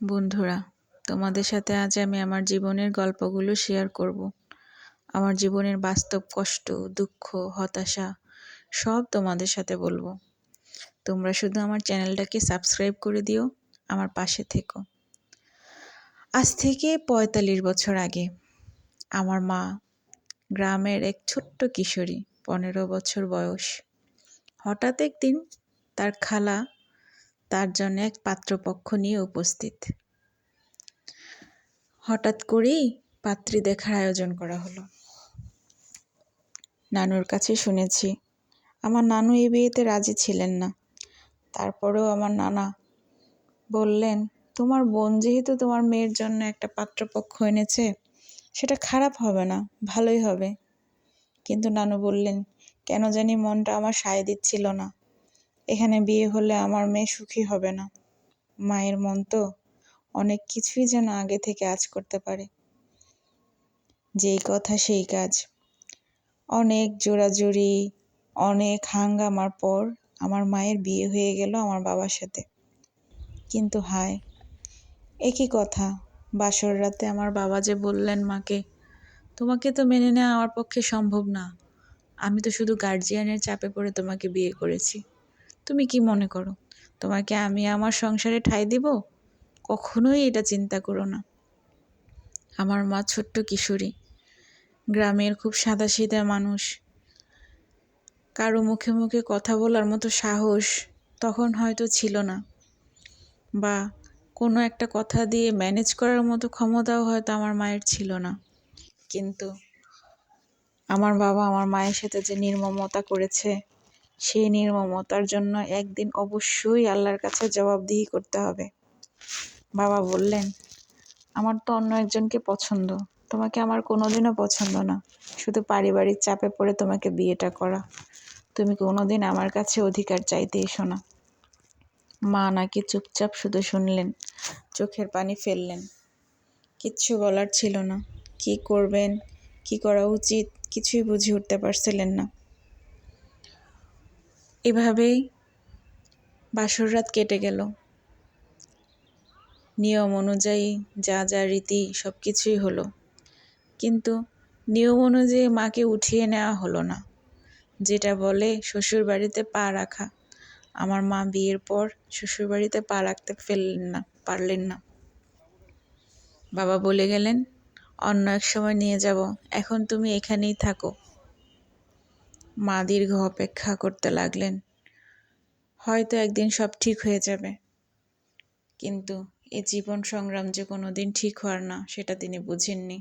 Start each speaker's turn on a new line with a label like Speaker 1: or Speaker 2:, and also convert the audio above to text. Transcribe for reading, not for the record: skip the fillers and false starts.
Speaker 1: বন্ধুরা, তোমাদের সাথে আজ আমি আমার জীবনের গল্পগুলো শেয়ার করব। আমার জীবনের বাস্তব কষ্ট, দুঃখ, হতাশা সব তোমাদের সাথে বলবো। তোমরা শুধু আমার চ্যানেলটাকে সাবস্ক্রাইব করে দিও, আমার পাশে থেকো। আজ থেকে ৪৫ বছর আগে আমার মা গ্রামের এক ছোট্ট কিশোরী, ১৫ বছর বয়স। হঠাৎ একদিন তার খালা তার জন্য এক পাত্রপক্ষ নিয়ে উপস্থিত। হঠাৎ করেই পাত্রী দেখার আয়োজন করা হলো। নানুর কাছে শুনেছি আমার নানু এই বিয়েতে রাজি ছিলেন না। তারপরেও আমার নানা বললেন, তোমার বোন যেহেতু তোমার মেয়ের জন্য একটা পাত্রপক্ষ এনেছে, সেটা খারাপ হবে না, ভালোই হবে। কিন্তু নানু বললেন, কেন জানি মনটা আমার সায় দিচ্ছিল না। এখানে বিয়ে হলে আমার মেয়ে সুখী হবে না। মায়ের মন তো অনেক কিছুই যেন আগে থেকে আঁচ করতে পারে। যেই কথা সেই কাজ। অনেক জোরাজুরি, অনেক হাঙ্গামার পর আমার মায়ের বিয়ে হয়ে গেল আমার বাবার সাথে। কিন্তু হায়, একই কথা, বাসর রাতে আমার বাবা যে বললেন মাকে, তোমাকে তো মেনে নেওয়া আমার পক্ষে সম্ভব না। আমি তো শুধু গার্জিয়ানের চাপে পড়ে তোমাকে বিয়ে করেছি। তুমি কি মনে করো, তোমাকে আমি আমার সংসারে ঠাঁই দিব? কখনোই এটা চিন্তা করো না। আমার মা ছোট্ট কিশোরী, গ্রামের খুব সাদাসিধা মানুষ। কারো মুখে মুখে কথা বলার মতো সাহস তখন হয়তো ছিল না, বা কোনো একটা কথা দিয়ে ম্যানেজ করার মতো ক্ষমতাও হয়তো আমার মায়ের ছিল না। কিন্তু আমার বাবা আমার মায়ের সাথে যে নির্মমতা করেছে, সেই নির্মমতার জন্য একদিন অবশ্যই আল্লাহর কাছে জবাবদিহি করতে হবে। বাবা বললেন, আমার তো অন্য একজনকে পছন্দ, তোমাকে আমার কোনোদিনও পছন্দ না। শুধু পারিবারিক চাপে পড়ে তোমাকে বিয়েটা করা। তুমি কোনোদিন আমার কাছে অধিকার চাইতে এসো না। মা নাকি চুপচাপ শুধু শুনলেন, চোখের পানি ফেললেন। কিচ্ছু বলার ছিল না। কি করবেন, কি করা উচিত, কিছুই বুঝে উঠতে পারছিলেন না। এভাবেই বাসর রাত কেটে গেল। নিয়ম অনুযায়ী যা যা রীতি সব কিছুই হলো, কিন্তু নিয়ম অনুযায়ী মাকে উঠিয়ে নেওয়া হলো না। যেটা বলে শ্বশুর বাড়িতে পা রাখা, আমার মা বিয়ের পর শ্বশুর বাড়িতে পা রাখতে পারলেন না। বাবা বলে গেলেন, অন্য এক সময় নিয়ে যাব, এখন তুমি এখানেই থাকো। মা দীর্ঘ অপেক্ষা করতে লাগলেন। হয়তো একদিন সব ঠিক হয়ে যাবে। কিন্তু এ জীবন সংগ্রাম যে কোনো দিন ঠিক হওয়ার না, সেটা তিনি বুঝেননি।